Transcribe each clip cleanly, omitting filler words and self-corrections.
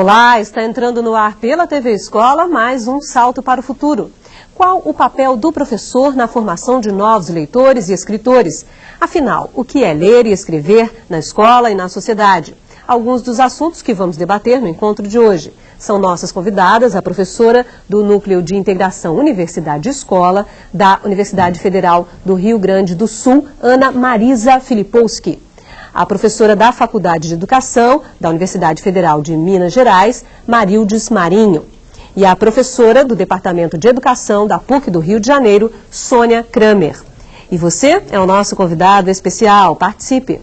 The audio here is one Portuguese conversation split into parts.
Olá, está entrando no ar pela TV Escola mais um Salto para o Futuro. Qual o papel do professor na formação de novos leitores e escritores? Afinal, o que é ler e escrever na escola e na sociedade? Alguns dos assuntos que vamos debater no encontro de hoje. São nossas convidadas a professora do Núcleo de Integração Universidade-Escola da Universidade Federal do Rio Grande do Sul, Ana Marisa Filipowski. A professora da Faculdade de Educação da Universidade Federal de Minas Gerais, Marildes Marinho. E a professora do Departamento de Educação da PUC do Rio de Janeiro, Sônia Kramer. E você é o nosso convidado especial, participe!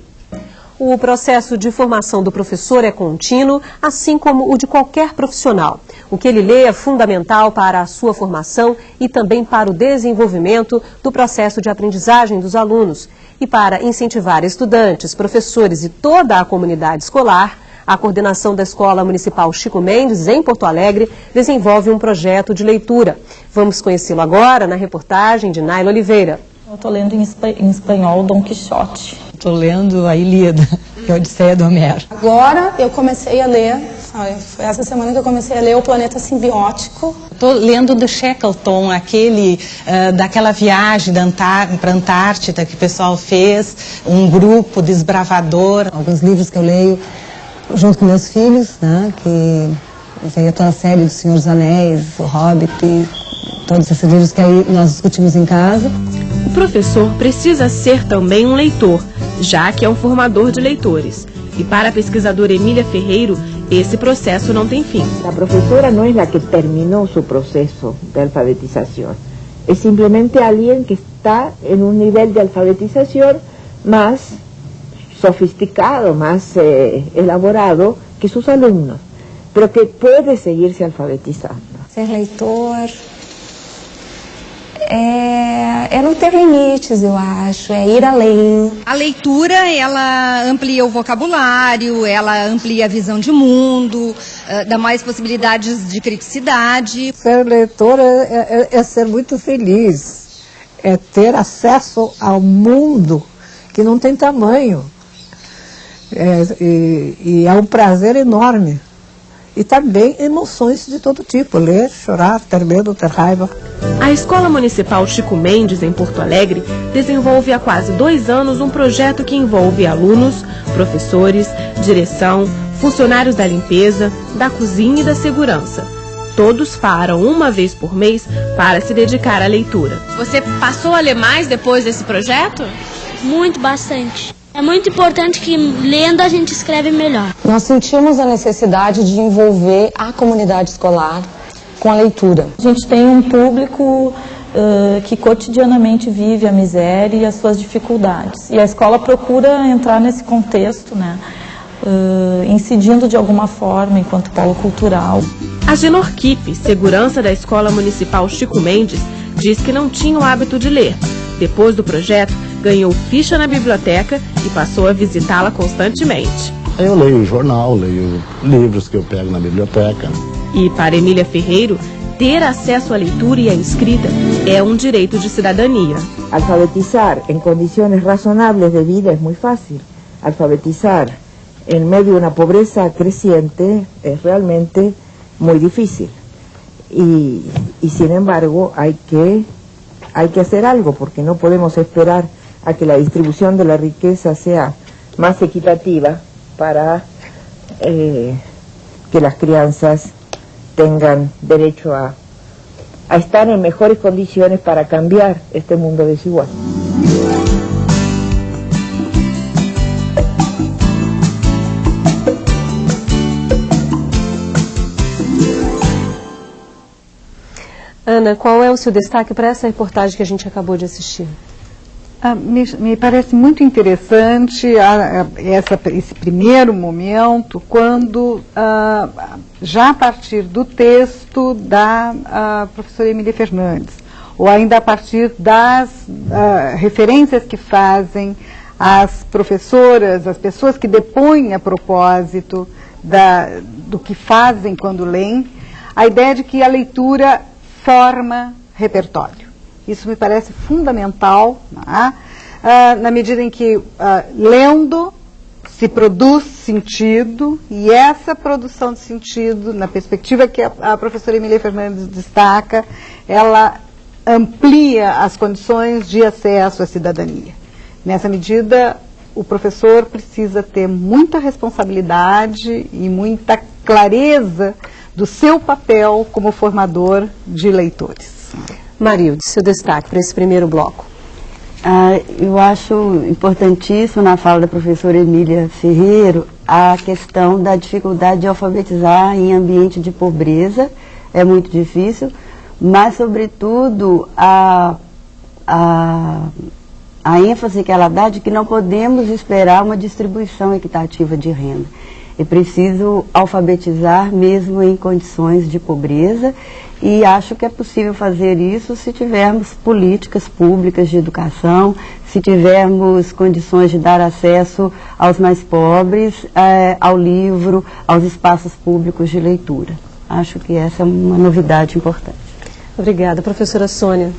O processo de formação do professor é contínuo, assim como o de qualquer profissional. O que ele lê é fundamental para a sua formação e também para o desenvolvimento do processo de aprendizagem dos alunos. E para incentivar estudantes, professores e toda a comunidade escolar, a coordenação da Escola Municipal Chico Mendes, em Porto Alegre, desenvolve um projeto de leitura. Vamos conhecê-lo agora na reportagem de Naila Oliveira. Eu estou lendo em espanhol Dom Quixote. Estou lendo a Ilíada, que é a Odisseia do Homero. Agora eu comecei a ler, foi essa semana que eu comecei a ler O Planeta Simbiótico. Estou lendo The Shackleton, daquela viagem para a Antártida que o pessoal fez, um grupo desbravador. Alguns livros que eu leio junto com meus filhos, né, que veio toda a série do Senhor dos Anéis, O Hobbit, e todos esses livros que aí nós discutimos em casa. O professor precisa ser também um leitor, já que é um formador de leitores. E para a pesquisadora Emília Ferreiro, esse processo não tem fim. A professora não é a que terminou seu processo de alfabetização. É simplesmente alguém que está em um nível de alfabetização mais sofisticado, más elaborado que sus alumnos, pero que puede seguirse alfabetizando. Ser leitor é não ter limites, eu acho, é ir além. A leitura, ela amplia o vocabulário, ela amplia a visão de mundo, dá mais possibilidades de criticidade. Ser leitor é ser muito feliz, é ter acesso ao mundo que não tem tamanho. E é um prazer enorme. E também emoções de todo tipo, ler, chorar, ter medo, ter raiva. A Escola Municipal Chico Mendes, em Porto Alegre, desenvolve há quase 2 anos um projeto que envolve alunos, professores, direção, funcionários da limpeza, da cozinha e da segurança. Todos param uma vez por mês para se dedicar à leitura. Você passou a ler mais depois desse projeto? Muito, bastante. É muito importante que lendo a gente escreve melhor. Nós sentimos a necessidade de envolver a comunidade escolar com a leitura. A gente tem um público que cotidianamente vive a miséria e as suas dificuldades. E a escola procura entrar nesse contexto, né, incidindo de alguma forma enquanto polo cultural. A Genor Kipp, segurança da Escola Municipal Chico Mendes, diz que não tinha o hábito de ler. Depois do projeto, ganhou ficha na biblioteca e passou a visitá-la constantemente. Eu leio jornal, leio livros que eu pego na biblioteca. E para Emília Ferreiro, ter acesso à leitura e à escrita é um direito de cidadania. Alfabetizar em condições razonáveis de vida é muito fácil. Alfabetizar em meio de uma pobreza crescente é realmente muito difícil. E sin embargo, hay que hacer algo, porque no podemos esperar a que la distribución de la riqueza sea más equitativa para que las crianzas tengan derecho a estar en mejores condiciones para cambiar este mundo desigual. Ana, qual é o seu destaque para essa reportagem que a gente acabou de assistir? Me parece muito interessante esse primeiro momento, quando, já a partir do texto da professora Emília Fernandes, ou ainda a partir das referências que fazem as professoras, as pessoas que depõem a propósito do que fazem quando leem, a ideia de que a leitura forma repertório. Isso me parece fundamental, né? Na medida em que, lendo, se produz sentido, e essa produção de sentido, na perspectiva que a professora Emília Fernandes destaca, ela amplia as condições de acesso à cidadania. Nessa medida, o professor precisa ter muita responsabilidade e muita clareza do seu papel como formador de leitores. Marilde, seu destaque para esse primeiro bloco. Eu acho importantíssimo na fala da professora Emília Ferreiro a questão da dificuldade de alfabetizar em ambiente de pobreza, é muito difícil, mas sobretudo a ênfase que ela dá de que não podemos esperar uma distribuição equitativa de renda. É preciso alfabetizar mesmo em condições de pobreza, e acho que é possível fazer isso se tivermos políticas públicas de educação, se tivermos condições de dar acesso aos mais pobres, ao livro, aos espaços públicos de leitura. Acho que essa é uma novidade importante. Obrigada. Professora Sônia.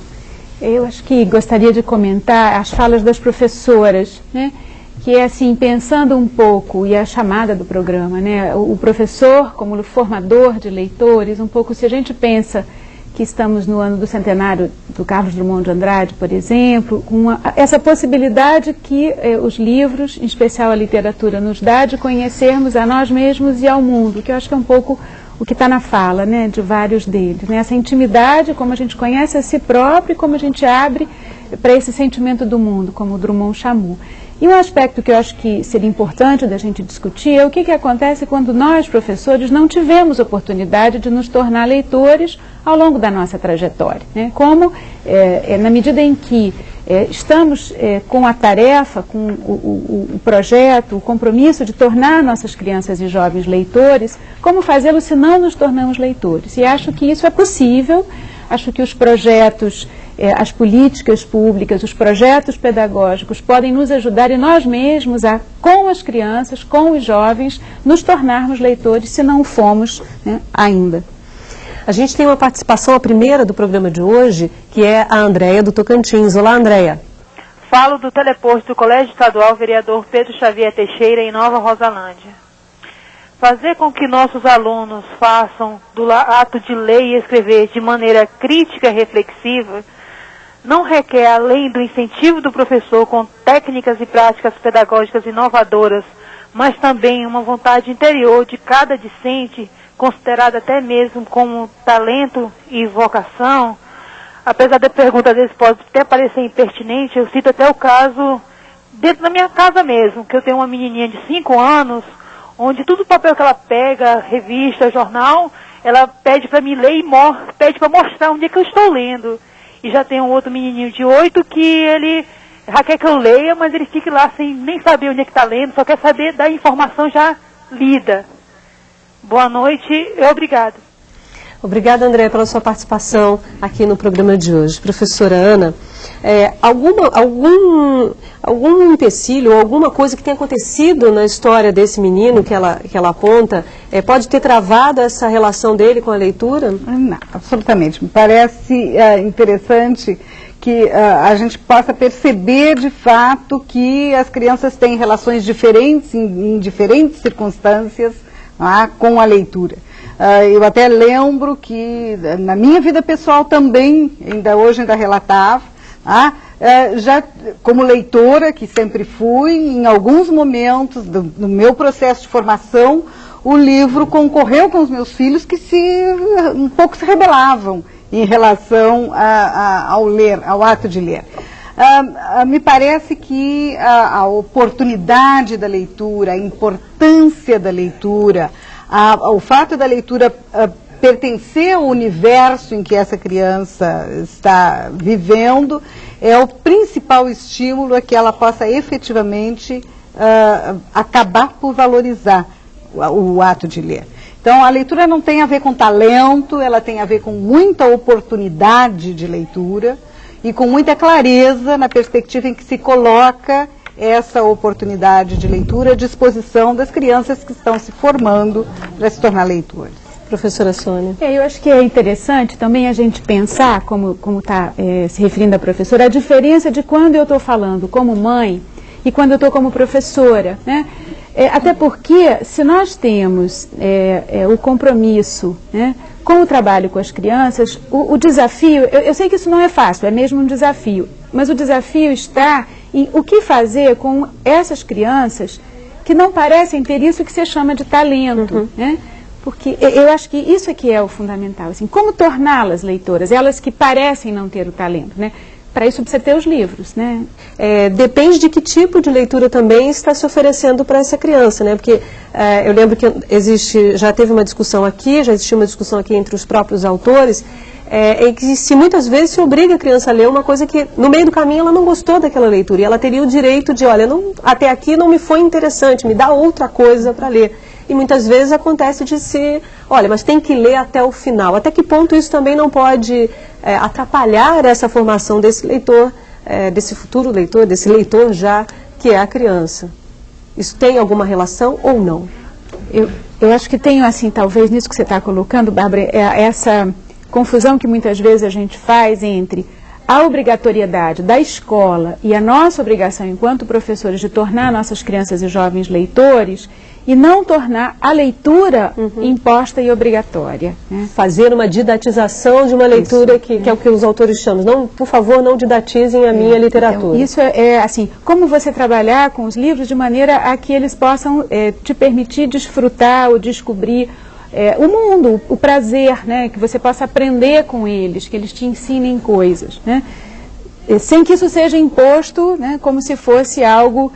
Eu acho que gostaria de comentar as falas das professoras, né? Que é assim, pensando um pouco, e a chamada do programa, né? O professor como formador de leitores, um pouco, se a gente pensa que estamos no ano do centenário do Carlos Drummond de Andrade, por exemplo, com essa possibilidade que os livros, em especial a literatura, nos dá de conhecermos a nós mesmos e ao mundo, que eu acho que é um pouco o que está na fala, né, de vários deles, né? Essa intimidade, como a gente conhece a si próprio e como a gente abre para esse sentimento do mundo, como o Drummond chamou. E um aspecto que eu acho que seria importante da gente discutir é o que acontece quando nós, professores, não tivemos oportunidade de nos tornar leitores ao longo da nossa trajetória, né? Como, na medida em que estamos com a tarefa, com o projeto, o compromisso de tornar nossas crianças e jovens leitores, como fazê-lo se não nos tornamos leitores? E acho que isso é possível, acho que os projetos, as políticas públicas, os projetos pedagógicos podem nos ajudar e nós mesmos, com as crianças, com os jovens, nos tornarmos leitores, se não fomos, né, ainda. A gente tem uma participação, a primeira do programa de hoje, que é a Andréia do Tocantins. Olá, Andréia. Falo do teleposto do Colégio Estadual Vereador Pedro Xavier Teixeira, em Nova Rosalândia. Fazer com que nossos alunos façam do ato de ler e escrever de maneira crítica e reflexiva não requer, além do incentivo do professor com técnicas e práticas pedagógicas inovadoras, mas também uma vontade interior de cada discente, considerada até mesmo como talento e vocação. Apesar da pergunta às vezes pode até parecer impertinente, eu cito até o caso dentro da minha casa mesmo, que eu tenho uma menininha de 5 anos, onde todo o papel que ela pega, revista, jornal, ela pede para mim ler e pede para mostrar onde é que eu estou lendo. E já tem um outro menininho de 8 que ele já quer que eu leia, mas ele fica lá sem nem saber onde é que está lendo, só quer saber da informação já lida. Boa noite e obrigada. Obrigada, André, pela sua participação aqui no programa de hoje. Professora Ana, algum empecilho ou alguma coisa que tenha acontecido na história desse menino que ela aponta, pode ter travado essa relação dele com a leitura? Não, absolutamente. Me parece interessante que a gente possa perceber de fato que as crianças têm relações diferentes em diferentes circunstâncias com a leitura. Eu até lembro que na minha vida pessoal também, hoje relatava, já como leitora, que sempre fui, em alguns momentos do meu processo de formação, o livro concorreu com os meus filhos que um pouco se rebelavam em relação ao ato de ler. Me parece que a oportunidade da leitura, a importância da leitura, o fato da leitura pertencer ao universo em que essa criança está vivendo é o principal estímulo a que ela possa efetivamente acabar por valorizar o ato de ler. Então, a leitura não tem a ver com talento, ela tem a ver com muita oportunidade de leitura e com muita clareza na perspectiva em que se coloca essa oportunidade de leitura à disposição das crianças que estão se formando para se tornar leitores. Professora Sônia. Eu acho que é interessante também a gente pensar, como está se referindo a professora, a diferença de quando eu estou falando como mãe e quando eu estou como professora, né? Até porque, se nós temos o compromisso, né, com o trabalho com as crianças, o desafio, eu sei que isso não é fácil, é mesmo um desafio, mas o desafio está em o que fazer com essas crianças que não parecem ter isso que se chama de talento, né? Porque eu acho que isso é que é o fundamental, assim, como torná-las leitoras, elas que parecem não ter o talento, né? Para isso precisa ter os livros, né? Depende de que tipo de leitura também está se oferecendo para essa criança, né? Porque eu lembro que já teve uma discussão aqui, já existiu uma discussão aqui entre os próprios autores, em que muitas vezes se obriga a criança a ler uma coisa que no meio do caminho ela não gostou daquela leitura, e ela teria o direito de, olha, até aqui não me foi interessante, me dá outra coisa para ler. E muitas vezes acontece de olha, mas tem que ler até o final. Até que ponto isso também não pode atrapalhar essa formação desse leitor, desse futuro leitor, desse leitor já que é a criança? Isso tem alguma relação ou não? Eu acho que tem, assim, talvez nisso que você está colocando, Bárbara, essa confusão que muitas vezes a gente faz entre a obrigatoriedade da escola e a nossa obrigação enquanto professores de tornar nossas crianças e jovens leitores e não tornar a leitura imposta e obrigatória, né? Fazer uma didatização de uma leitura que é o que os autores chamam. Não, por favor, não didatizem a minha literatura. Então, isso é assim, como você trabalhar com os livros de maneira a que eles possam te permitir desfrutar ou descobrir o mundo, o prazer, né? Que você possa aprender com eles, que eles te ensinem coisas, né? Sem que isso seja imposto, né? Como se fosse algo,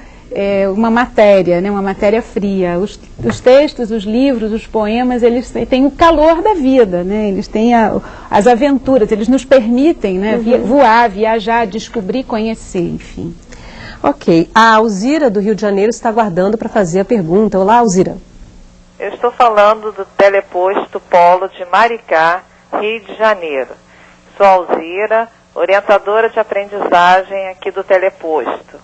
uma matéria, né? Uma matéria fria. Os textos, os livros, os poemas, eles têm o calor da vida, né? Eles têm as aventuras, eles nos permitem, né? Voar, viajar, descobrir, conhecer, enfim. Ok. A Alzira, do Rio de Janeiro, está aguardando para fazer a pergunta. Olá, Alzira. Eu estou falando do Teleposto Polo de Maricá, Rio de Janeiro. Sou Alzira, orientadora de aprendizagem aqui do Teleposto.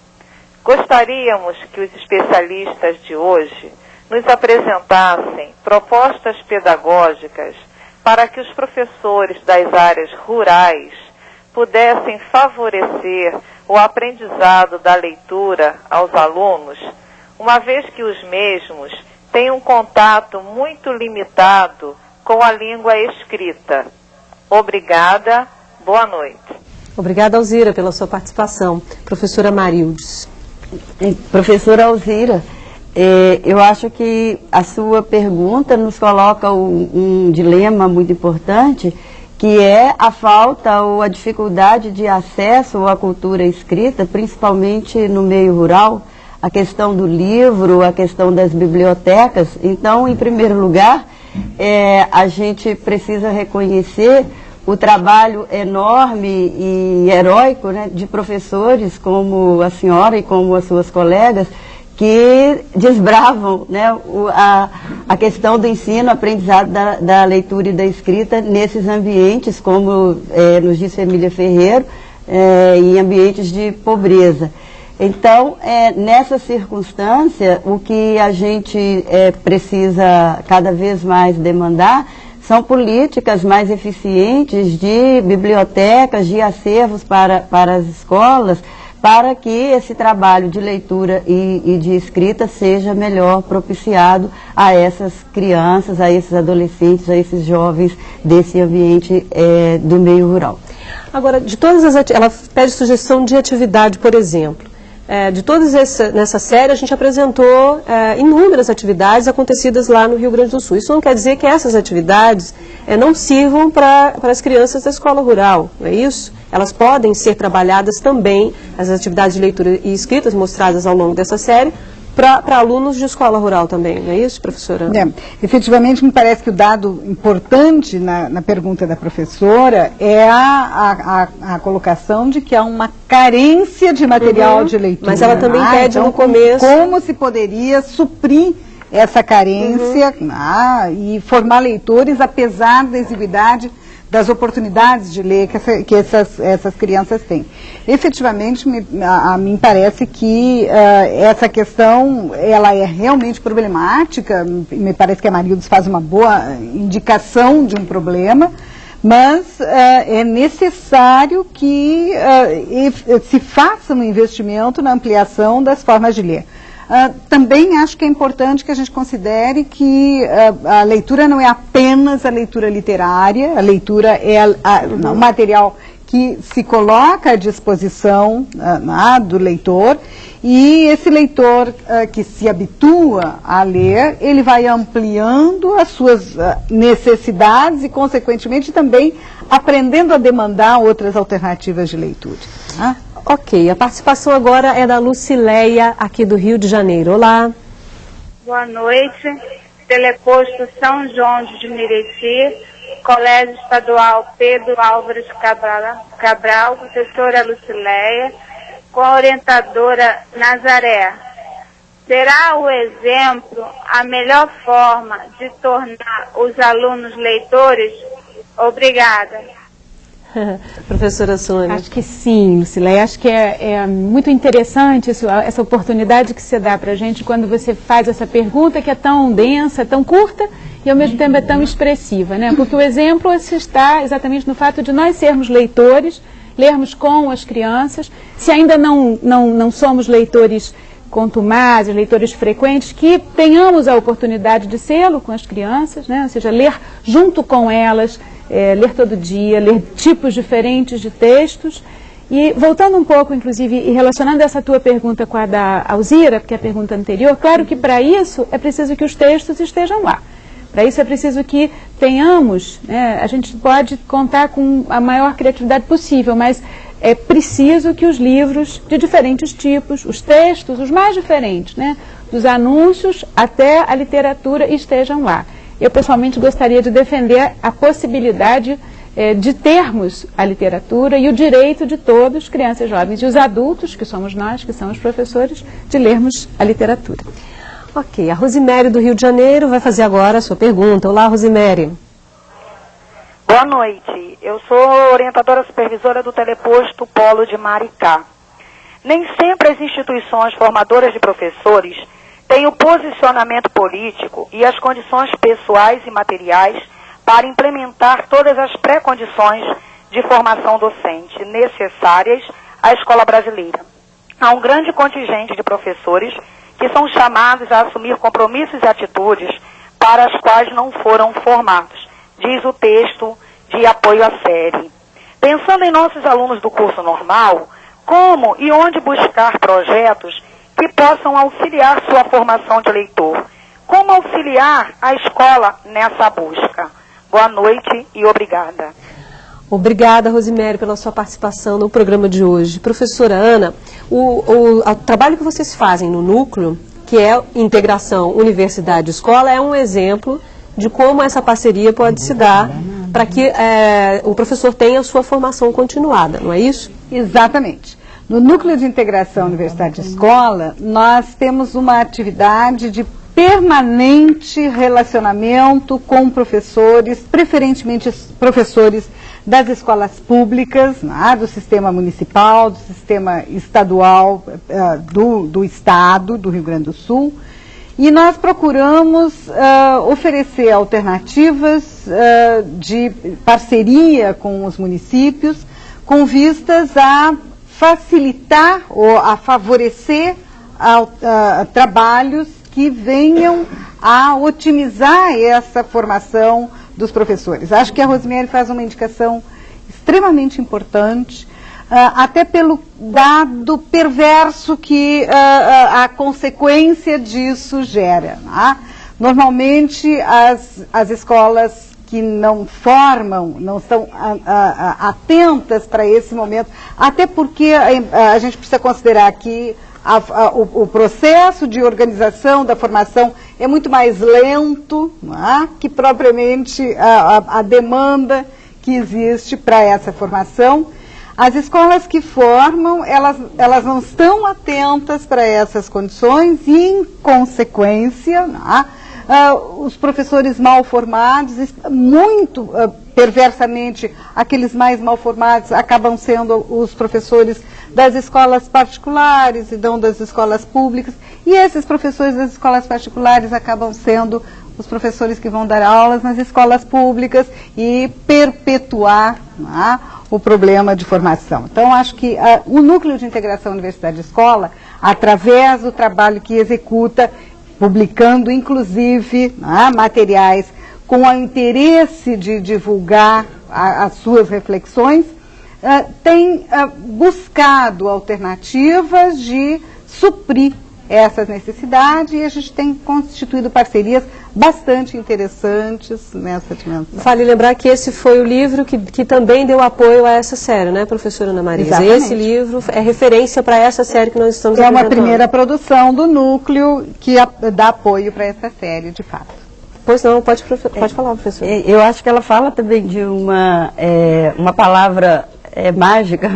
Gostaríamos que os especialistas de hoje nos apresentassem propostas pedagógicas para que os professores das áreas rurais pudessem favorecer o aprendizado da leitura aos alunos, uma vez que os mesmos têm um contato muito limitado com a língua escrita. Obrigada, boa noite. Obrigada, Alzira, pela sua participação. Professora Marildes. Professora Alzira, eu acho que a sua pergunta nos coloca um dilema muito importante, que é a falta ou a dificuldade de acesso à cultura escrita, principalmente no meio rural, a questão do livro, a questão das bibliotecas. Então, em primeiro lugar, a gente precisa reconhecer o trabalho enorme e heróico, né, de professores como a senhora e como as suas colegas, que desbravam, né, a questão do ensino, aprendizado da leitura e da escrita nesses ambientes, como nos disse Emília Ferreiro, em ambientes de pobreza. Então, nessa circunstância, o que a gente precisa cada vez mais demandar são políticas mais eficientes de bibliotecas, de acervos para as escolas, para que esse trabalho de leitura e de escrita seja melhor propiciado a essas crianças, a esses adolescentes, a esses jovens desse ambiente do meio rural. Agora, de todas ela pede sugestão de atividade, por exemplo. De todas nessa série, a gente apresentou inúmeras atividades acontecidas lá no Rio Grande do Sul. Isso não quer dizer que essas atividades não sirvam para as crianças da escola rural, não é isso? Elas podem ser trabalhadas também, as atividades de leitura e escritas mostradas ao longo dessa série, para alunos de escola rural também, não é isso, professora? Efetivamente, me parece que o dado importante na pergunta da professora é a colocação de que há uma carência de material de leitura. Mas ela também pede então, no começo... Como se poderia suprir essa carência e formar leitores, apesar da exiguidade das oportunidades de ler que essas crianças têm. Efetivamente, a mim parece que essa questão ela é realmente problemática, me parece que a Marildes faz uma boa indicação de um problema, mas é necessário que se faça um investimento na ampliação das formas de ler. Também acho que é importante que a gente considere que a leitura não é apenas a leitura literária, a leitura é o material que se coloca à disposição do leitor, e esse leitor que se habitua a ler, ele vai ampliando as suas necessidades e, consequentemente, também aprendendo a demandar outras alternativas de leitura. Ok, a participação agora é da Lucileia, aqui do Rio de Janeiro. Olá. Boa noite, Teleposto São João de Meriti, Colégio Estadual Pedro Álvares Cabral, professora Lucileia, com a orientadora Nazaré. Será o exemplo a melhor forma de tornar os alunos leitores? Obrigada. Professora Sônia. Acho que sim, Lucileia. Acho que é muito interessante essa oportunidade que você dá para a gente quando você faz essa pergunta que é tão densa, tão curta e ao mesmo tempo é tão expressiva, né? Porque o exemplo está exatamente no fato de nós sermos leitores, lermos com as crianças. Se ainda não somos leitores contumazes, leitores frequentes, que tenhamos a oportunidade de sê-lo com as crianças, né? Ou seja, ler junto com elas, ler todo dia, ler tipos diferentes de textos. E voltando um pouco, inclusive, e relacionando essa tua pergunta com a da Alzira, porque é a pergunta anterior, claro que para isso é preciso que os textos estejam lá. Para isso é preciso que tenhamos, né, a gente pode contar com a maior criatividade possível, mas é preciso que os livros de diferentes tipos, os textos, os mais diferentes, né, dos anúncios até a literatura, estejam lá. Eu, pessoalmente, gostaria de defender a possibilidade de termos a literatura e o direito de todos, crianças, jovens e os adultos, que somos nós, que são os professores, de lermos a literatura. Ok, a Rosimere do Rio de Janeiro vai fazer agora a sua pergunta. Olá, Rosimere. Boa noite, eu sou orientadora supervisora do Teleposto Polo de Maricá. Nem sempre as instituições formadoras de professores têm o posicionamento político e as condições pessoais e materiais para implementar todas as pré-condições de formação docente necessárias à escola brasileira. Há um grande contingente de professores que são chamados a assumir compromissos e atitudes para as quais não foram formados, diz o texto de apoio à série. Pensando em nossos alunos do curso normal, como e onde buscar projetos que possam auxiliar sua formação de leitor? Como auxiliar a escola nessa busca? Boa noite e obrigada. Obrigada, Rosimere, pela sua participação no programa de hoje. Professora Ana, o trabalho que vocês fazem no núcleo, que é integração universidade-escola, é um exemplo de como essa parceria pode se dar para que o professor tenha a sua formação continuada, não é isso? Exatamente. No Núcleo de Integração Universidade-Escola, nós temos uma atividade de permanente relacionamento com professores, preferentemente professores das escolas públicas, do sistema municipal, do sistema estadual do Estado, do Rio Grande do Sul, e nós procuramos oferecer alternativas de parceria com os municípios, com vistas a facilitar ou a favorecer trabalhos que venham a otimizar essa formação dos professores. Acho que a Rosimere faz uma indicação extremamente importante, até pelo dado perverso que a consequência disso gera. Normalmente, as escolas que não formam, não estão atentas para esse momento, até porque a gente precisa considerar que o processo de organização da formação é muito mais lento, que propriamente a demanda que existe para essa formação. As escolas que formam, elas não estão atentas para essas condições e, em consequência, os professores mal formados, muito perversamente, aqueles mais mal formados acabam sendo os professores das escolas particulares e não das escolas públicas, e esses professores das escolas particulares acabam sendo os professores que vão dar aulas nas escolas públicas e perpetuar o problema de formação. Então, acho que o Núcleo de Integração Universidade-Escola através do trabalho que executa, publicando inclusive materiais com o interesse de divulgar as suas reflexões, tem buscado alternativas de suprir essas necessidades, e a gente tem constituído parcerias bastante interessantes nessa dimensão. Vale lembrar que esse foi o livro que também deu apoio a essa série, né, professora Ana Marisa? Exatamente. Esse livro é referência para essa série que nós estamos apresentando. É uma primeira produção do núcleo que dá apoio para essa série, de fato. Pois não, pode falar, professora. Eu acho que ela fala também de uma palavra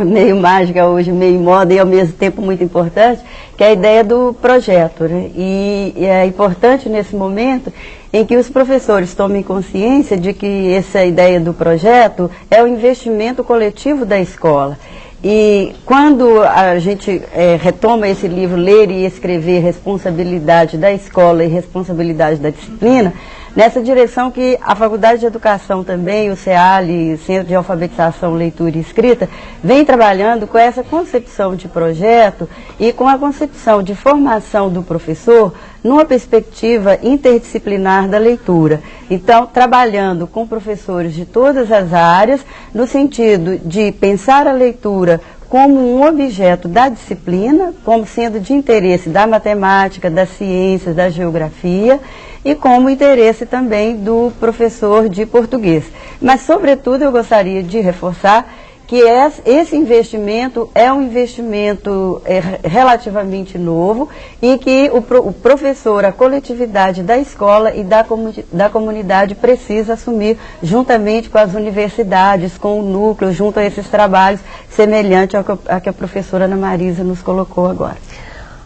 meio mágica hoje, meio moda e ao mesmo tempo muito importante, que é a ideia do projeto, né? E é importante nesse momento em que os professores tomem consciência de que essa ideia do projeto é o investimento coletivo da escola. E quando a gente retoma esse livro, Ler e Escrever, Responsabilidade da Escola e Responsabilidade da Disciplina, nessa direção que a Faculdade de Educação também, o CEALI, Centro de Alfabetização, Leitura e Escrita, vem trabalhando com essa concepção de projeto e com a concepção de formação do professor numa perspectiva interdisciplinar da leitura. Então, trabalhando com professores de todas as áreas, no sentido de pensar a leitura como um objeto da disciplina, como sendo de interesse da matemática, das ciências, da geografia, e como interesse também do professor de português. Mas, sobretudo, eu gostaria de reforçar que esse investimento é um investimento relativamente novo e que o professor, a coletividade da escola e da comunidade precisa assumir juntamente com as universidades, com o núcleo, junto a esses trabalhos semelhantes ao que a professora Ana Marisa nos colocou agora.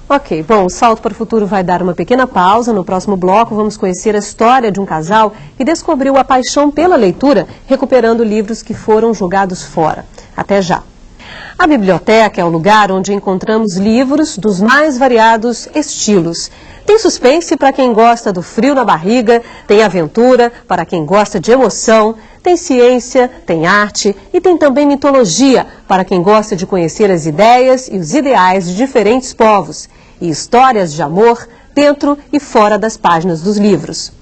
Ok, bom, o Salto para o Futuro vai dar uma pequena pausa. No próximo bloco vamos conhecer a história de um casal que descobriu a paixão pela leitura, recuperando livros que foram jogados fora. Até já. A biblioteca é o lugar onde encontramos livros dos mais variados estilos. Tem suspense para quem gosta do frio na barriga, tem aventura para quem gosta de emoção, tem ciência, tem arte e tem também mitologia para quem gosta de conhecer as ideias e os ideais de diferentes povos. E histórias de amor dentro e fora das páginas dos livros.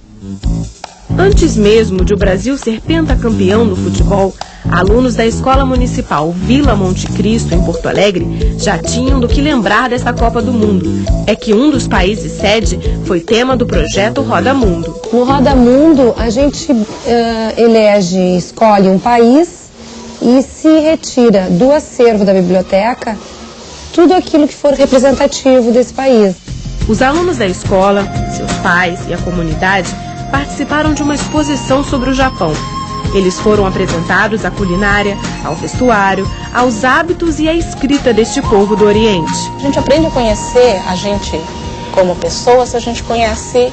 Antes mesmo de o Brasil ser pentacampeão no futebol, alunos da Escola Municipal Vila Monte Cristo, em Porto Alegre, já tinham do que lembrar desta Copa do Mundo. É que um dos países sede foi tema do projeto Roda Mundo. No Roda Mundo, a gente escolhe um país e se retira do acervo da biblioteca tudo aquilo que for representativo desse país. Os alunos da escola, seus pais e a comunidade participaram de uma exposição sobre o Japão. Eles foram apresentados à culinária, ao vestuário, aos hábitos e à escrita deste povo do Oriente. A gente aprende a conhecer a gente como pessoa se a gente conhece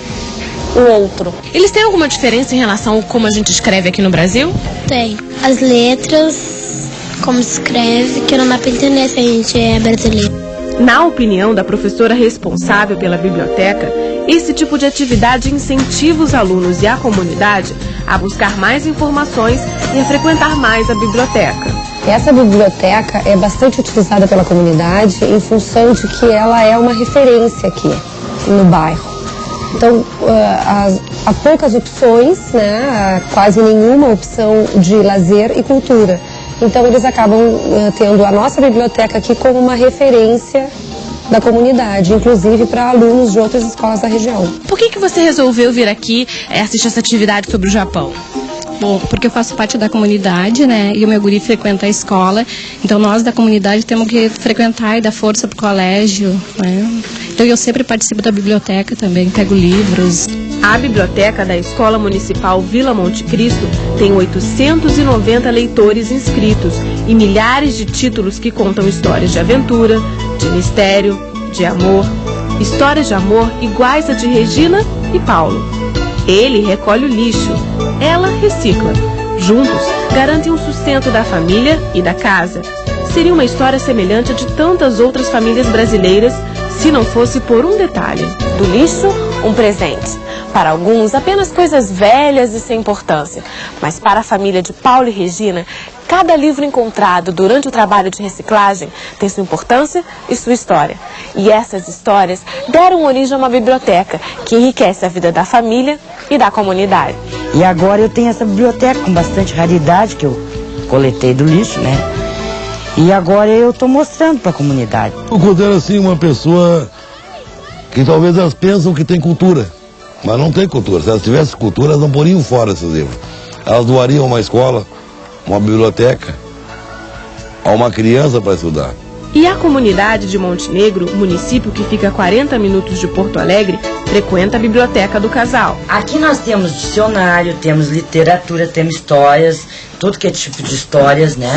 o outro. Eles têm alguma diferença em relação a como a gente escreve aqui no Brasil? Tem. As letras, como se escreve, que não dá pra entender se a gente é brasileiro. Na opinião da professora responsável pela biblioteca, esse tipo de atividade incentiva os alunos e a comunidade a buscar mais informações e a frequentar mais a biblioteca. Essa biblioteca é bastante utilizada pela comunidade em função de que ela é uma referência aqui no bairro. Então, há poucas opções, né, quase nenhuma opção de lazer e cultura. Então, eles acabam tendo a nossa biblioteca aqui como uma referência da comunidade, inclusive para alunos de outras escolas da região. Por que você resolveu vir aqui assistir essa atividade sobre o Japão? Bom, porque eu faço parte da comunidade, né, e o meu guri frequenta a escola, então nós da comunidade temos que frequentar e dar força pro colégio, né. Então eu sempre participo da biblioteca também, pego livros. A biblioteca da Escola Municipal Vila Monte Cristo tem 890 leitores inscritos e milhares de títulos que contam histórias de aventura, de mistério, de amor, histórias de amor iguais a de Regina e Paulo. Ele recolhe o lixo, ela recicla. Juntos, garantem o sustento da família e da casa. Seria uma história semelhante a de tantas outras famílias brasileiras, se não fosse por um detalhe. Do lixo, um presente. Para alguns, apenas coisas velhas e sem importância. Mas para a família de Paulo e Regina, cada livro encontrado durante o trabalho de reciclagem tem sua importância e sua história. E essas histórias deram origem a uma biblioteca que enriquece a vida da família e da comunidade. E agora eu tenho essa biblioteca com bastante raridade que eu coletei do lixo, né? E agora eu estou mostrando para a comunidade. Eu considero assim uma pessoa que talvez elas pensam que tem cultura, mas não tem cultura. Se elas tivessem cultura, elas não poriam fora esses livros. Elas doariam a uma escola, uma biblioteca, a uma criança para estudar. E a comunidade de Montenegro, município que fica a 40 minutos de Porto Alegre, frequenta a biblioteca do casal. Aqui nós temos dicionário, temos literatura, temos histórias, tudo que é tipo de histórias, né?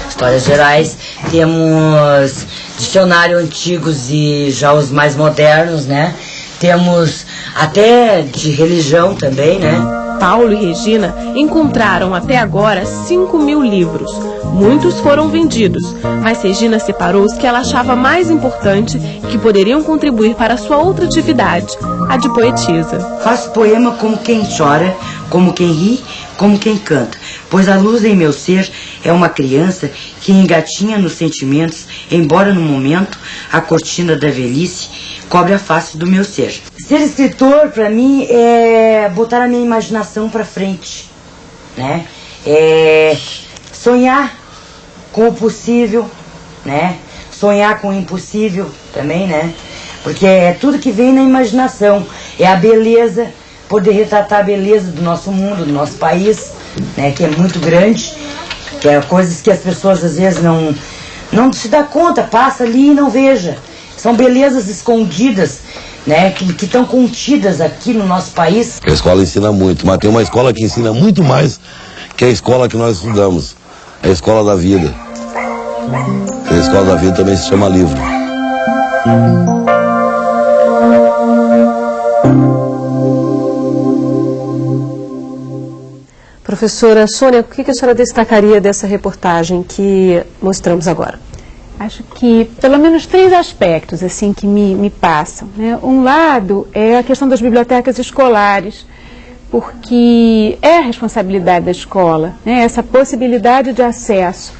Histórias gerais. Temos dicionário antigos e já os mais modernos, né? Temos até de religião também, né? Paulo e Regina encontraram até agora 5.000 livros. Muitos foram vendidos, mas Regina separou os que ela achava mais importante e que poderiam contribuir para a sua outra atividade, a de poetisa. Faço poema como quem chora, como quem ri, como quem canta, pois a luz em meu ser é uma criança que engatinha nos sentimentos, embora no momento a cortina da velhice cobre a face do meu ser. Ser escritor, para mim, é botar a minha imaginação para frente, né? É sonhar com o possível, né? Sonhar com o impossível também, né? Porque é tudo que vem na imaginação. É a beleza, poder retratar a beleza do nosso mundo, do nosso país, né? Que é muito grande, que é coisas que as pessoas às vezes não se dá conta, passa ali e não veja. São belezas escondidas, né, que estão contidas aqui no nosso país. A escola ensina muito, mas tem uma escola que ensina muito mais que a escola que nós estudamos. É a escola da vida. A escola da vida também se chama livro. Professora Sônia, o que a senhora destacaria dessa reportagem que mostramos agora? Acho que pelo menos 3 aspectos assim que me passam, né? Um lado é a questão das bibliotecas escolares, porque é a responsabilidade da escola, né? Essa possibilidade de acesso.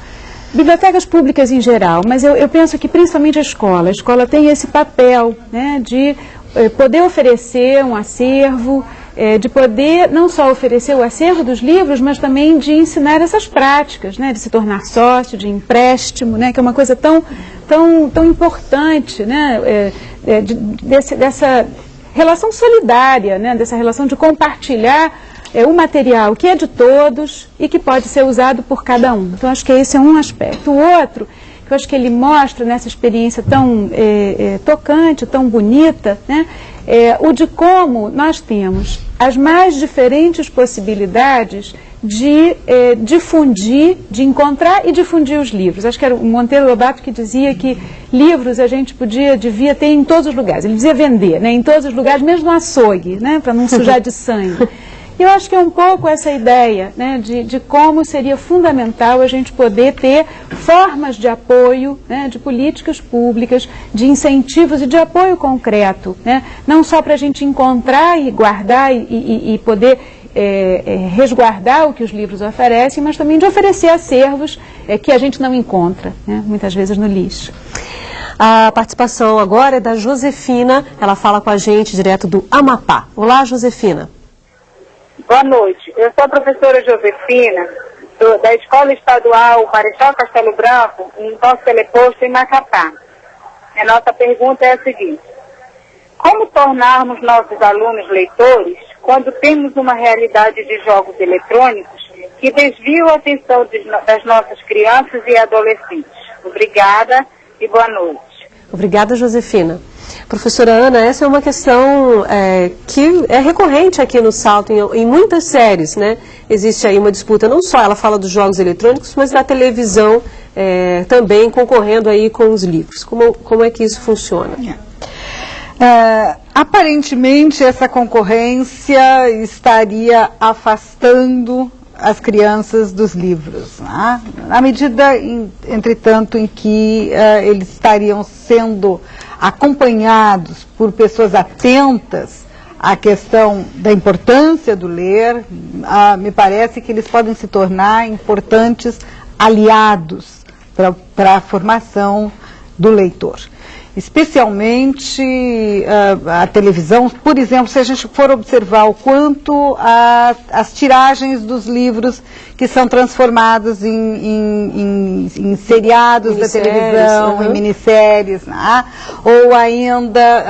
Bibliotecas públicas em geral, mas eu penso que principalmente a escola tem esse papel, né, de poder oferecer um acervo, de poder não só oferecer o acervo dos livros, mas também de ensinar essas práticas, né, de se tornar sócio, de empréstimo, né, que é uma coisa tão importante, né, dessa relação solidária, né, dessa relação de compartilhar um material que é de todos e que pode ser usado por cada um. Então, acho que esse é um aspecto. O outro, que eu acho que ele mostra nessa experiência tão tocante, tão bonita, né, o de como nós temos as mais diferentes possibilidades de difundir, de encontrar e difundir os livros. Acho que era o Monteiro Lobato que dizia que livros a gente devia ter em todos os lugares. Ele dizia vender, né, em todos os lugares, mesmo no açougue, né, para não sujar de sangue. Eu acho que é um pouco essa ideia, né, de como seria fundamental a gente poder ter formas de apoio, né, de políticas públicas, de incentivos e de apoio concreto, né, não só para a gente encontrar e guardar e poder resguardar o que os livros oferecem, mas também de oferecer acervos que a gente não encontra, né, muitas vezes no lixo. A participação agora é da Josefina, ela fala com a gente direto do Amapá. Olá, Josefina. Boa noite. Eu sou a professora Josefina, da Escola Estadual Marechal Castelo Branco, em nosso teleposto em Macapá. A nossa pergunta é a seguinte: como tornarmos nossos alunos leitores quando temos uma realidade de jogos eletrônicos que desviam a atenção das nossas crianças e adolescentes? Obrigada e boa noite. Obrigada, Josefina. Professora Ana, essa é uma questão que é recorrente aqui no Salto, em muitas séries, né? Existe aí uma disputa, não só ela fala dos jogos eletrônicos, mas da televisão também concorrendo aí com os livros. Como é que isso funciona? Aparentemente, essa concorrência estaria afastando as crianças dos livros, né? Na medida, entretanto, em que eles estariam sendo acompanhados por pessoas atentas à questão da importância do ler, me parece que eles podem se tornar importantes aliados para a formação do leitor. Especialmente a televisão, por exemplo, se a gente for observar o quanto as tiragens dos livros que são transformados em seriados da televisão, em minisséries, né? Ou ainda,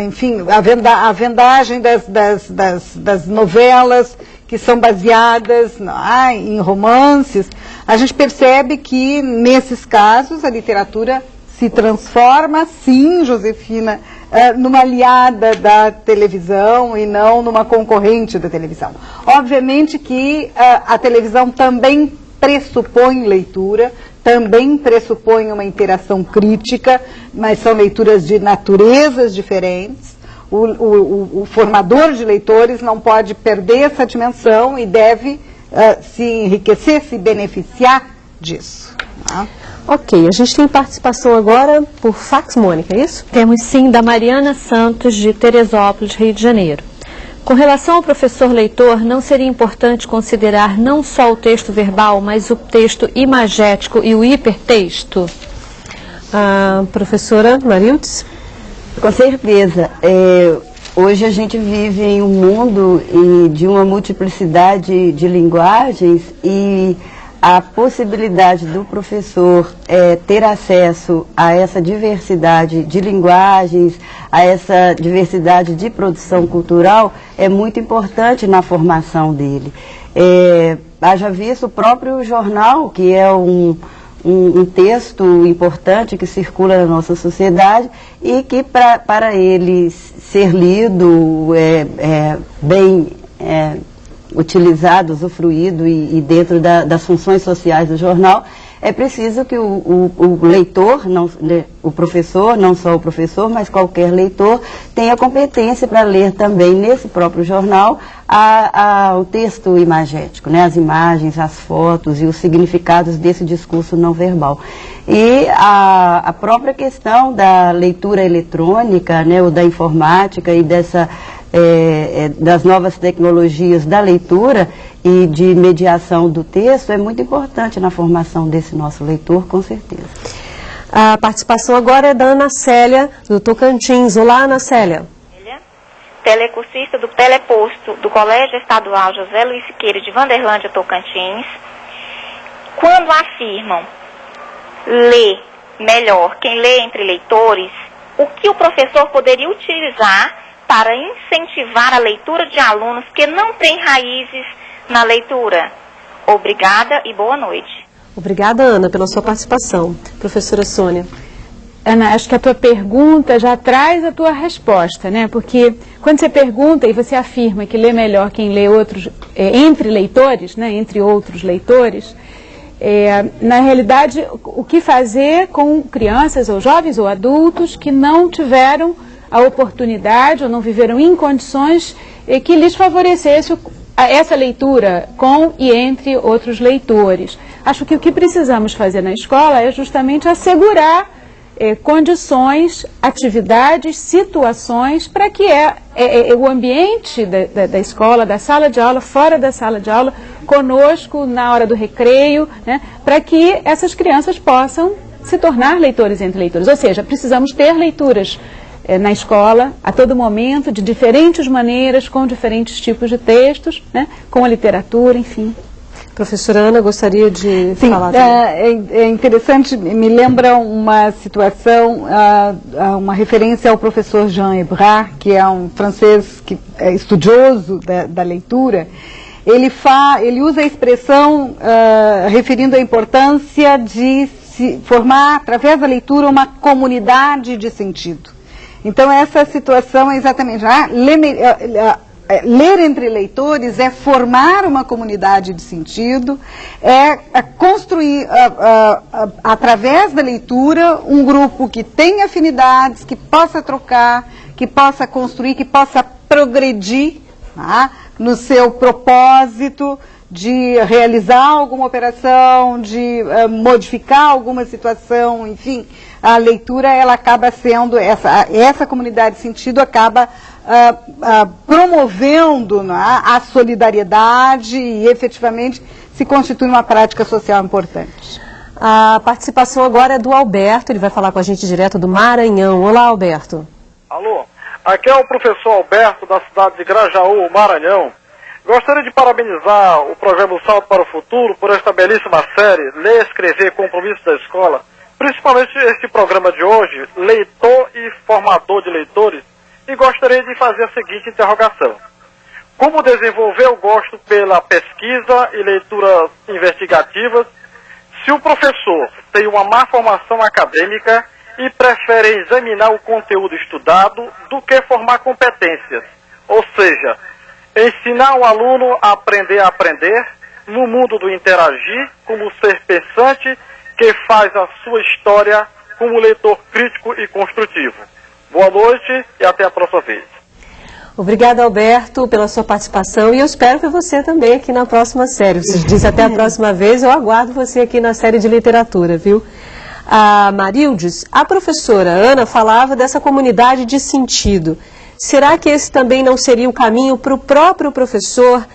enfim, a vendagem das novelas que são baseadas em romances, a gente percebe que, nesses casos, a literatura se transforma, sim, Josefina, numa aliada da televisão e não numa concorrente da televisão. Obviamente que a televisão também pressupõe leitura, também pressupõe uma interação crítica, mas são leituras de naturezas diferentes. O formador de leitores não pode perder essa dimensão e deve se enriquecer, se beneficiar disso. Tá? Ok, a gente tem participação agora por fax, Mônica, é isso? Temos sim, da Mariana Santos, de Teresópolis, Rio de Janeiro. Com relação ao professor leitor, não seria importante considerar não só o texto verbal, mas o texto imagético e o hipertexto? Professora Marildes? Com certeza. Hoje a gente vive em um mundo de uma multiplicidade de linguagens e a possibilidade do professor ter acesso a essa diversidade de linguagens, a essa diversidade de produção cultural, é muito importante na formação dele. Haja visto o próprio jornal, que é um texto importante que circula na nossa sociedade e que para ele ser lido, bem utilizado, usufruído e dentro das funções sociais do jornal, é preciso que o leitor, o professor, não só o professor, mas qualquer leitor, tenha competência para ler também nesse próprio jornal o texto imagético, né, as imagens, as fotos e os significados desse discurso não verbal. E a própria questão da leitura eletrônica, né, ou da informática e das novas tecnologias da leitura e de mediação do texto é muito importante na formação desse nosso leitor, com certeza. A participação agora é da Ana Célia, do Tocantins. Olá, Ana Célia. Telecursista do Teleposto do Colégio Estadual José Luiz Siqueira de Vanderlândia, Tocantins. Quando afirmam ler melhor quem lê entre leitores, o que o professor poderia utilizar para incentivar a leitura de alunos que não têm raízes na leitura? Obrigada e boa noite. Obrigada, Ana, pela sua participação. Professora Sônia. Ana, acho que a tua pergunta já traz a tua resposta, né? Porque quando você pergunta e você afirma que lê melhor quem lê outros, entre leitores, né? Entre outros leitores, na realidade, o que fazer com crianças ou jovens ou adultos que não tiveram a oportunidade ou não viveram em condições que lhes favorecesse essa leitura com e entre outros leitores. Acho que o que precisamos fazer na escola é justamente assegurar condições, atividades, situações para que o ambiente da escola, da sala de aula, fora da sala de aula, conosco na hora do recreio, né, para que essas crianças possam se tornar leitores entre leitores. Ou seja, precisamos ter leituras na escola, a todo momento, de diferentes maneiras, com diferentes tipos de textos, né, com a literatura, enfim. Professora Ana, gostaria de falar. É interessante, me lembra uma situação, uma referência ao professor Jean Hébrard, que é um francês que é estudioso da leitura. Ele usa a expressão referindo a importância de se formar, através da leitura, uma comunidade de sentido. Então, essa situação é exatamente... ler entre leitores é formar uma comunidade de sentido, é construir, através da leitura, um grupo que tenha afinidades, que possa trocar, que possa construir, que possa progredir, tá, no seu propósito de realizar alguma operação, de modificar alguma situação, enfim. A leitura, ela acaba sendo, essa comunidade de sentido acaba promovendo, né, a solidariedade e efetivamente se constitui uma prática social importante. A participação agora é do Alberto, ele vai falar com a gente direto do Maranhão. Olá, Alberto. Alô, aqui é o professor Alberto, da cidade de Grajaú, Maranhão. Gostaria de parabenizar o programa Salto para o Futuro por esta belíssima série, Ler, Escrever, Compromisso da Escola, principalmente este programa de hoje, Leitor e Formador de Leitores, e gostaria de fazer a seguinte interrogação. Como desenvolver o gosto pela pesquisa e leituras investigativas se o professor tem uma má formação acadêmica e prefere examinar o conteúdo estudado do que formar competências? Ou seja, ensinar o aluno a aprender no mundo do interagir como ser pensante que faz a sua história como leitor crítico e construtivo. Boa noite e até a próxima vez. Obrigada, Alberto, pela sua participação e eu espero que você também aqui na próxima série. Você disse até a próxima vez, eu aguardo você aqui na série de literatura, viu? A Marildes, a professora Ana falava dessa comunidade de sentido. Será que esse também não seria o caminho para o próprio professor,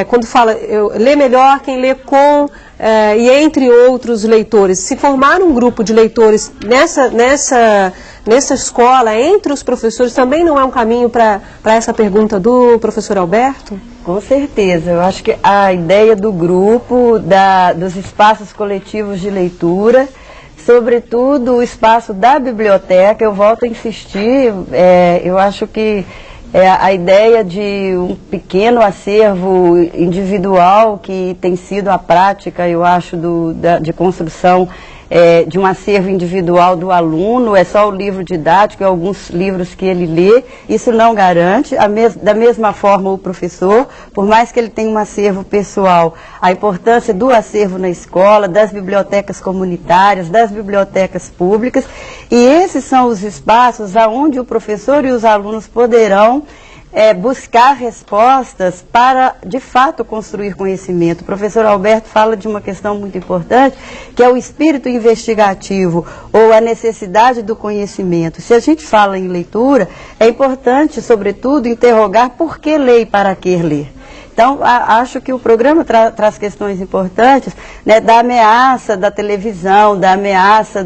quando fala, lê melhor quem lê com, e entre outros leitores, se formar um grupo de leitores nessa escola, entre os professores, também não é um caminho para essa pergunta do professor Alberto? Com certeza, eu acho que a ideia do grupo, dos espaços coletivos de leitura, sobretudo o espaço da biblioteca, eu volto a insistir, eu acho que a ideia de um pequeno acervo individual que tem sido a prática, eu acho, de construção de um acervo individual do aluno, é só o livro didático e alguns livros que ele lê, isso não garante. Da mesma forma o professor, por mais que ele tenha um acervo pessoal, a importância do acervo na escola, das bibliotecas comunitárias, das bibliotecas públicas, e esses são os espaços onde o professor e os alunos poderão buscar respostas para, de fato, construir conhecimento. O professor Alberto fala de uma questão muito importante, que é o espírito investigativo, ou a necessidade do conhecimento. Se a gente fala em leitura, é importante, sobretudo, interrogar por que ler e para que ler. Então, acho que o programa traz questões importantes, né, da ameaça da televisão, da ameaça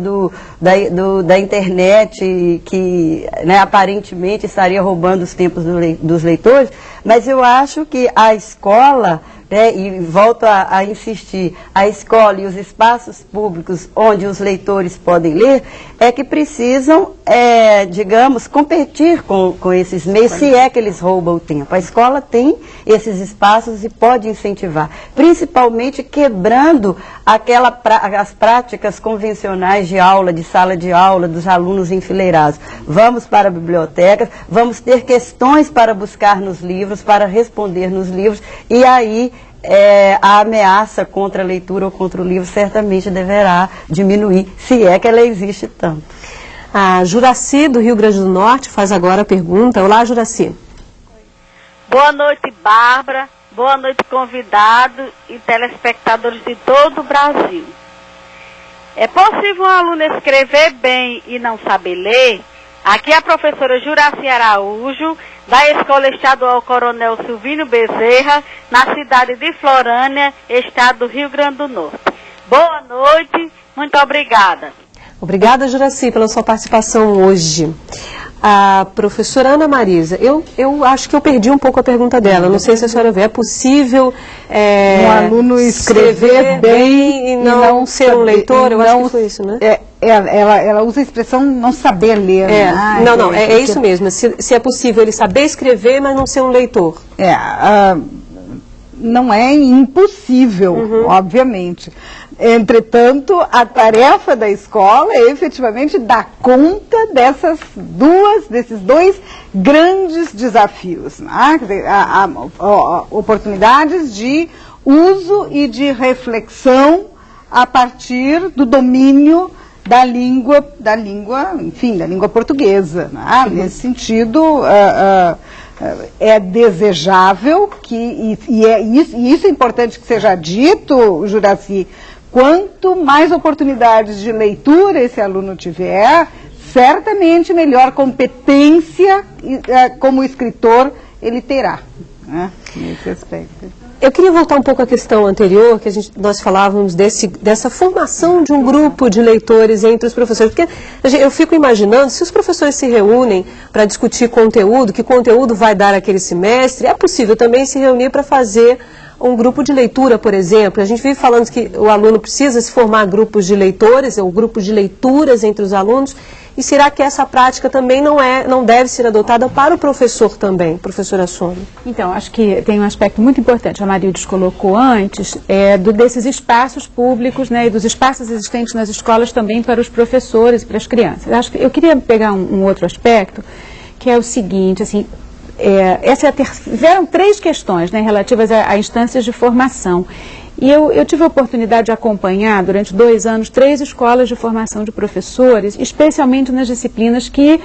da internet, que, né, aparentemente estaria roubando os tempos dos leitores, mas eu acho que a escola, né, e volto a insistir, a escola e os espaços públicos onde os leitores podem ler, é que precisam, digamos, competir com esses meios, se é que eles roubam o tempo. A escola tem esses espaços e pode incentivar, principalmente quebrando as práticas convencionais de aula, de sala de aula, dos alunos enfileirados. Vamos para bibliotecas, vamos ter questões para buscar nos livros, para responder nos livros, e aí a ameaça contra a leitura ou contra o livro certamente deverá diminuir, se é que ela existe tanto. A Juraci, do Rio Grande do Norte, faz agora a pergunta. Olá, Juraci. Boa noite, Bárbara. Boa noite, convidados e telespectadores de todo o Brasil. É possível um aluno escrever bem e não saber ler? Aqui é a professora Juraci Araújo, da Escola Estadual Coronel Silvino Bezerra, na cidade de Florânia, estado do Rio Grande do Norte. Boa noite, muito obrigada. Obrigada, Juraci, pela sua participação hoje. A professora Ana Marisa, eu acho que eu perdi um pouco a pergunta dela, não sei se a senhora vê, é possível um aluno escrever bem e não ser um leitor? Eu acho que foi isso, né? Ela usa a expressão não saber ler. Né? Não, é isso mesmo, se é possível ele saber escrever, mas não ser um leitor. Não é impossível, obviamente. Entretanto, a tarefa da escola é efetivamente dar conta desses dois grandes desafios, né? Oportunidades de uso e de reflexão a partir do domínio da língua portuguesa, né? Nesse sentido, é desejável e isso é importante que seja dito, Juraci, quanto mais oportunidades de leitura esse aluno tiver, certamente melhor competência como escritor ele terá, né, nesse aspecto. Eu queria voltar um pouco à questão anterior, que nós falávamos dessa formação de um grupo de leitores entre os professores. Porque eu fico imaginando, se os professores se reúnem para discutir conteúdo, que conteúdo vai dar aquele semestre, é possível também se reunir para fazer um grupo de leitura, por exemplo. A gente vive falando que o aluno precisa se formar grupos de leitores, ou grupos de leituras entre os alunos. E será que essa prática também não deve ser adotada para o professor também, professora Sônia? Então, acho que tem um aspecto muito importante, a Marildes colocou antes, desses espaços públicos, né, e dos espaços existentes nas escolas também para os professores e para as crianças. Acho que eu queria pegar um outro aspecto, que é o seguinte, assim, tiveram 3 questões, né, relativas a instâncias de formação. E eu tive a oportunidade de acompanhar, durante 2 anos, 3 escolas de formação de professores, especialmente nas disciplinas que,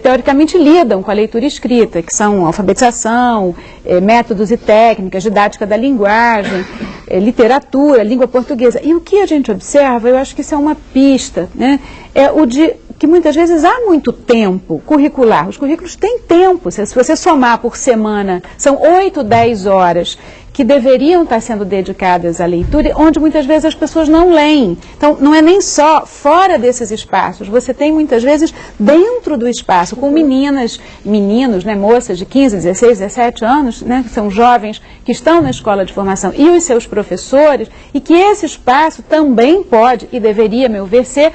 teoricamente, lidam com a leitura escrita, que são alfabetização, métodos e técnicas, didática da linguagem, literatura, língua portuguesa. E o que a gente observa, eu acho que isso é uma pista, né, é o de que muitas vezes há muito tempo curricular. Os currículos têm tempo, se você somar por semana, são 8, 10 horas que deveriam estar sendo dedicadas à leitura, onde muitas vezes as pessoas não leem. Então, não é nem só fora desses espaços, você tem muitas vezes dentro do espaço, com meninos, né, moças de 15, 16, 17 anos, né, que são jovens que estão na escola de formação, e os seus professores, e que esse espaço também pode, e deveria, a meu ver, ser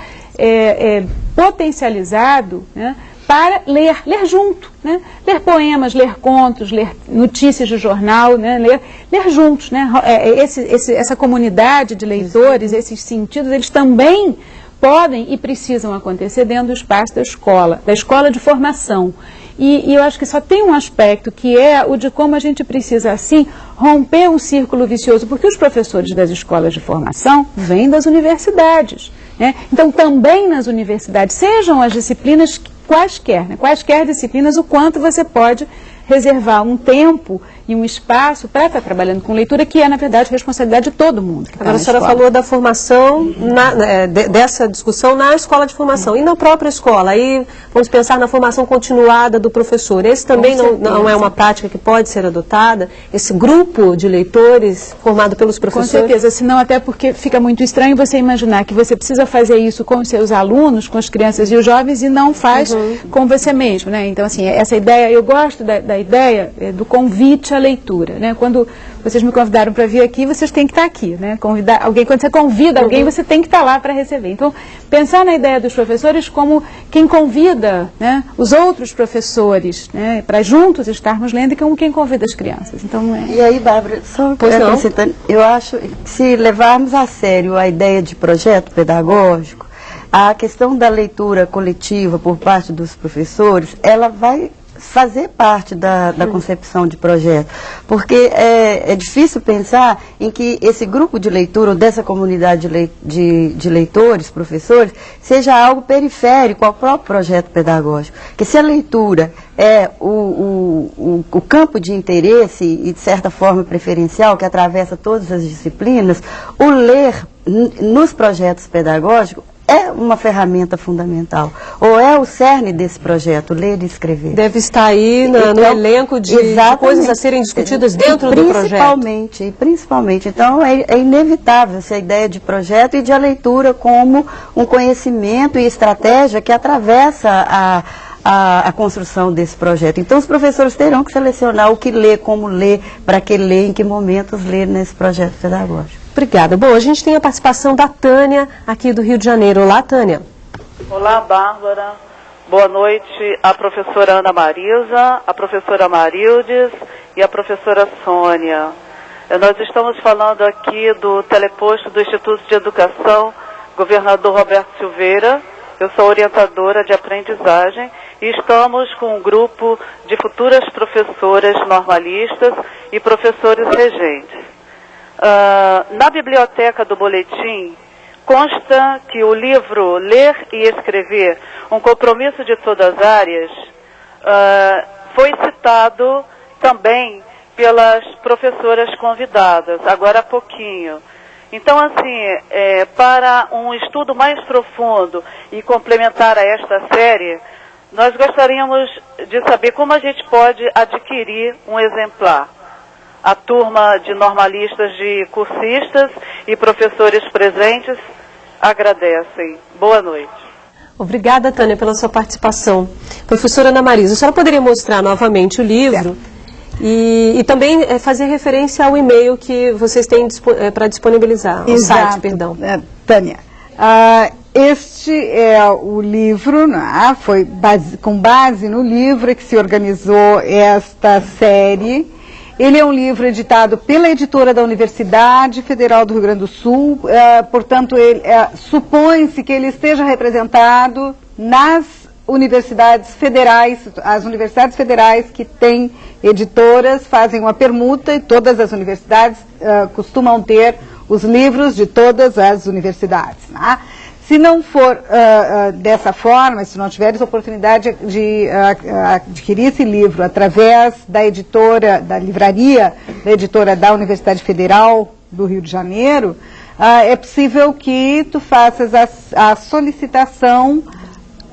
potencializado, né, para ler junto, né? Ler poemas, ler contos, ler notícias de jornal, né? ler juntos, né? Essa comunidade de leitores, esses sentidos, eles também podem e precisam acontecer dentro do espaço da escola de formação. E eu acho que só tem um aspecto, que é o de como a gente precisa, assim, romper um círculo vicioso, porque os professores das escolas de formação vêm das universidades, né? Então, também nas universidades, sejam as disciplinas quaisquer, né? Quaisquer disciplinas, o quanto você pode reservar um tempo e um espaço para estar trabalhando com leitura, que é, na verdade, responsabilidade de todo mundo. Agora, a senhora falou da formação, dessa discussão na escola de formação e na própria escola. Aí vamos pensar na formação continuada do professor. Esse também não é uma prática que pode ser adotada? Esse grupo de leitores formado pelos professores? Com certeza, senão até porque fica muito estranho você imaginar que você precisa fazer isso com os seus alunos, com as crianças e os jovens, e não faz com você mesmo, né? Então, assim, essa ideia, eu gosto da ideia do convite à leitura, né? Quando vocês me convidaram para vir aqui, vocês têm que estar aqui, né? Convidar alguém, quando você convida alguém, você tem que estar lá para receber. Então, pensar na ideia dos professores como quem convida, né, os outros professores, né, para juntos estarmos lendo, e como quem convida as crianças. Então, E aí, Bárbara, só acrescentando, eu acho que se levarmos a sério a ideia de projeto pedagógico, a questão da leitura coletiva por parte dos professores, ela vai fazer parte da concepção de projeto, porque é difícil pensar em que esse grupo de leitura, ou dessa comunidade de leitores, professores, seja algo periférico ao próprio projeto pedagógico. Que se a leitura é o campo de interesse e, de certa forma, preferencial, que atravessa todas as disciplinas, o ler nos projetos pedagógicos é uma ferramenta fundamental, ou é o cerne desse projeto, ler e escrever. Deve estar aí no elenco de coisas a serem discutidas dentro do projeto. Principalmente. Então, é inevitável essa ideia de projeto e de a leitura como um conhecimento e estratégia que atravessa a construção desse projeto. Então, os professores terão que selecionar o que ler, como ler, para que ler, em que momentos ler nesse projeto pedagógico. Obrigada. Bom, a gente tem a participação da Tânia, aqui do Rio de Janeiro. Olá, Tânia. Olá, Bárbara. Boa noite à professora Ana Marisa, à professora Marildes e à professora Sônia. Nós estamos falando aqui do teleposto do Instituto de Educação Governador Roberto Silveira. Eu sou orientadora de aprendizagem e estamos com um grupo de futuras professoras normalistas e professores regentes. Na biblioteca do boletim consta que o livro Ler e Escrever, um compromisso de todas as áreas, foi citado também pelas professoras convidadas, agora há pouquinho. Então, assim, para um estudo mais profundo e complementar a esta série, nós gostaríamos de saber como a gente pode adquirir um exemplar. A turma de normalistas, de cursistas e professores presentes agradecem. Boa noite. Obrigada, Tânia, pela sua participação. Professora Ana Marisa, a senhora poderia mostrar novamente o livro e também fazer referência ao e-mail que vocês têm para disponibilizar, o site, perdão. Tânia, este é o livro, né? Foi com base no livro que se organizou esta série. Ele é um livro editado pela editora da Universidade Federal do Rio Grande do Sul, portanto, supõe-se que ele esteja representado nas universidades federais. As universidades federais que têm editoras fazem uma permuta e todas as universidades costumam ter os livros de todas as universidades, né? Se não for dessa forma, se não tiveres oportunidade de adquirir esse livro através da editora, da livraria, da editora da Universidade Federal do Rio de Janeiro, é possível que tu faças a solicitação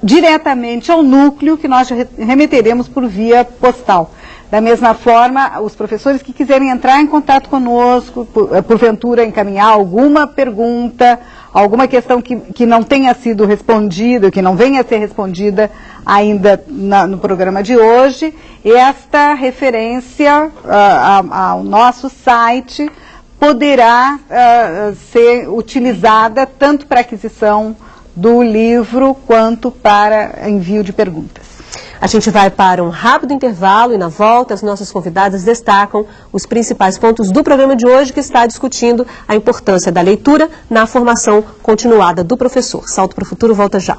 diretamente ao núcleo, que nós remeteremos por via postal. Da mesma forma, os professores que quiserem entrar em contato conosco, porventura encaminhar alguma pergunta, alguma questão que não tenha sido respondida, que não venha a ser respondida ainda no programa de hoje, esta referência ao nosso site poderá ser utilizada tanto para aquisição do livro quanto para envio de perguntas. A gente vai para um rápido intervalo e na volta as nossas convidadas destacam os principais pontos do programa de hoje, que está discutindo a importância da leitura na formação continuada do professor. Salto para o Futuro volta já.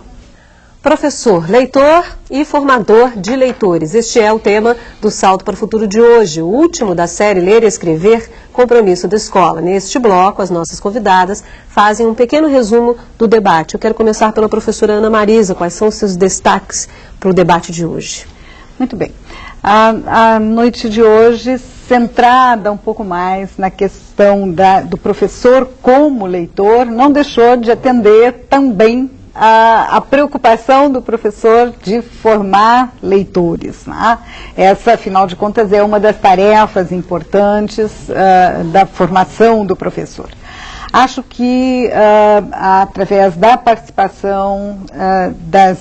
Professor, leitor e formador de leitores. Este é o tema do Salto para o Futuro de hoje, o último da série Ler e Escrever, Compromisso da Escola. Neste bloco, as nossas convidadas fazem um pequeno resumo do debate. Eu quero começar pela professora Ana Marisa. Quais são os seus destaques para o debate de hoje? Muito bem. A noite de hoje, centrada um pouco mais na questão do professor como leitor, não deixou de atender também a preocupação do professor de formar leitores, né? Essa, afinal de contas, é uma das tarefas importantes da formação do professor. Acho que, através da participação das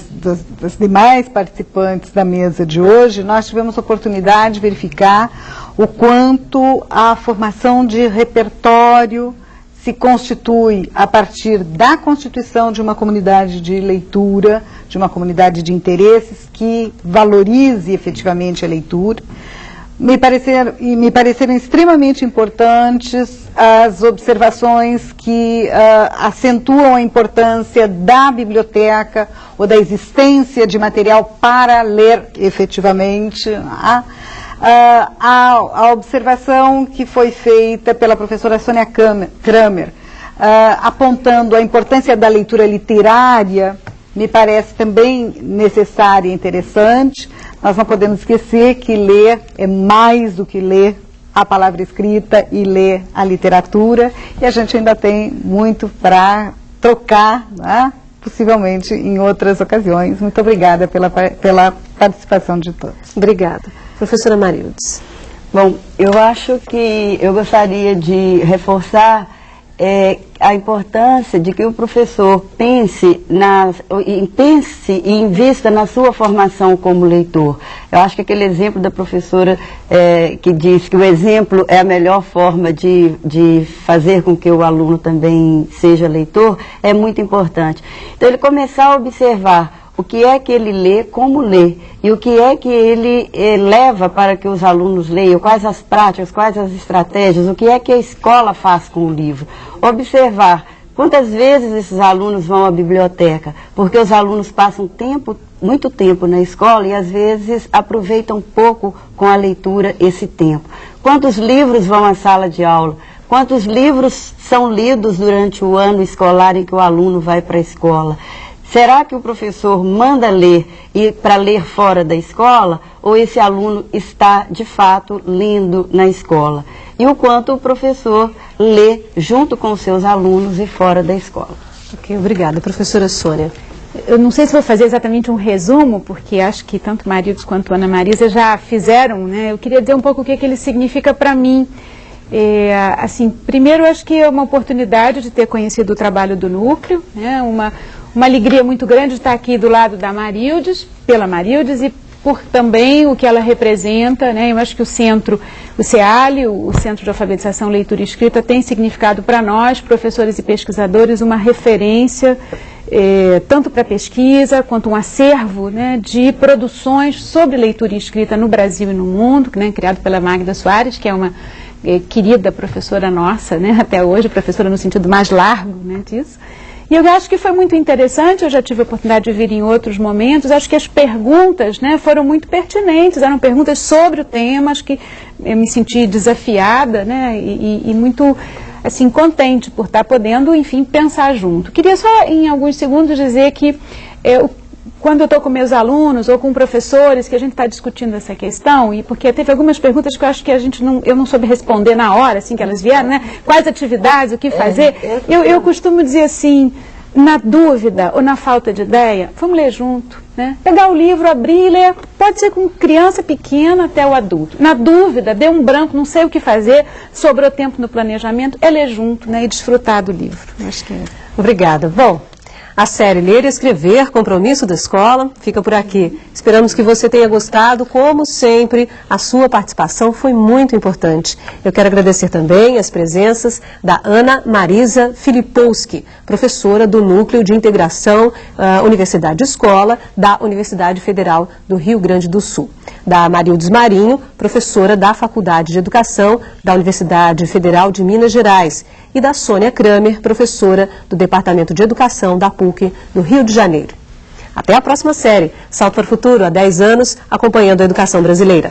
demais participantes da mesa de hoje, nós tivemos a oportunidade de verificar o quanto a formação de repertório se constitui a partir da constituição de uma comunidade de leitura, de uma comunidade de interesses que valorize efetivamente a leitura. Me pareceram extremamente importantes as observações que acentuam a importância da biblioteca ou da existência de material para ler efetivamente, né? A observação que foi feita pela professora Sônia Kramer, apontando a importância da leitura literária, me parece também necessária e interessante. Nós não podemos esquecer que ler é mais do que ler a palavra escrita e ler a literatura, e a gente ainda tem muito para trocar, né? Possivelmente em outras ocasiões. Muito obrigada pela participação de todos. Obrigada. Professora Marildes. Bom, eu acho que eu gostaria de reforçar a importância de que o professor pense e invista na sua formação como leitor. Eu acho que aquele exemplo da professora que diz que o exemplo é a melhor forma de fazer com que o aluno também seja leitor, é muito importante. Então, ele começar a observar o que é que ele lê, como lê, e o que é que ele leva para que os alunos leiam, quais as práticas, quais as estratégias, o que é que a escola faz com o livro. Observar quantas vezes esses alunos vão à biblioteca, porque os alunos passam muito tempo na escola e às vezes aproveitam pouco com a leitura esse tempo. Quantos livros vão à sala de aula? Quantos livros são lidos durante o ano escolar em que o aluno vai para a escola? Será que o professor manda ler para ler fora da escola, ou esse aluno está, de fato, lendo na escola? e o quanto o professor lê junto com os seus alunos e fora da escola. Ok, obrigada. Professora Sônia. Eu não sei se vou fazer exatamente um resumo, porque acho que tanto Marildes quanto Ana Marisa já fizeram, né? Eu queria dizer um pouco o que ele significa para mim. Assim, primeiro, acho que é uma oportunidade de ter conhecido o trabalho do núcleo, né? Uma alegria muito grande de estar aqui do lado da Marildes, pela Marildes e por também o que ela representa, né? Eu acho que o centro, o CEALI, o Centro de Alfabetização, Leitura e Escrita, tem significado para nós, professores e pesquisadores, uma referência tanto para pesquisa quanto um acervo, né, de produções sobre leitura e escrita no Brasil e no mundo, né, criado pela Magda Soares, que é uma querida professora nossa, né, até hoje, professora no sentido mais largo, né, disso. E eu acho que foi muito interessante, eu já tive a oportunidade de vir em outros momentos, acho que as perguntas, né, foram muito pertinentes, eram perguntas sobre o tema, acho que eu me senti desafiada, né, e muito, assim, contente por estar podendo, enfim, pensar junto. Queria só, em alguns segundos, dizer que quando eu estou com meus alunos ou com professores, que a gente está discutindo essa questão, e porque teve algumas perguntas que eu acho que eu não soube responder na hora, assim que elas vieram, né? Quais atividades, o que fazer? Eu costumo dizer assim, na dúvida ou na falta de ideia, vamos ler junto, né? Pegar o livro, abrir e ler, pode ser com criança pequena até o adulto. Na dúvida, deu um branco, não sei o que fazer, sobrou tempo no planejamento, é ler junto, né? E desfrutar do livro. Acho que Obrigada. Bom, a série Ler e Escrever, Compromisso da Escola, fica por aqui. Esperamos que você tenha gostado. Como sempre, a sua participação foi muito importante. Eu quero agradecer também as presenças da Ana Marisa Filipowski, professora do Núcleo de Integração Universidade Escola da Universidade Federal do Rio Grande do Sul. Da Marildes Marinho, professora da Faculdade de Educação da Universidade Federal de Minas Gerais. E da Sônia Kramer, professora do Departamento de Educação da PUC do Rio de Janeiro. Até a próxima série, Salto para o Futuro, há 10 anos, acompanhando a educação brasileira.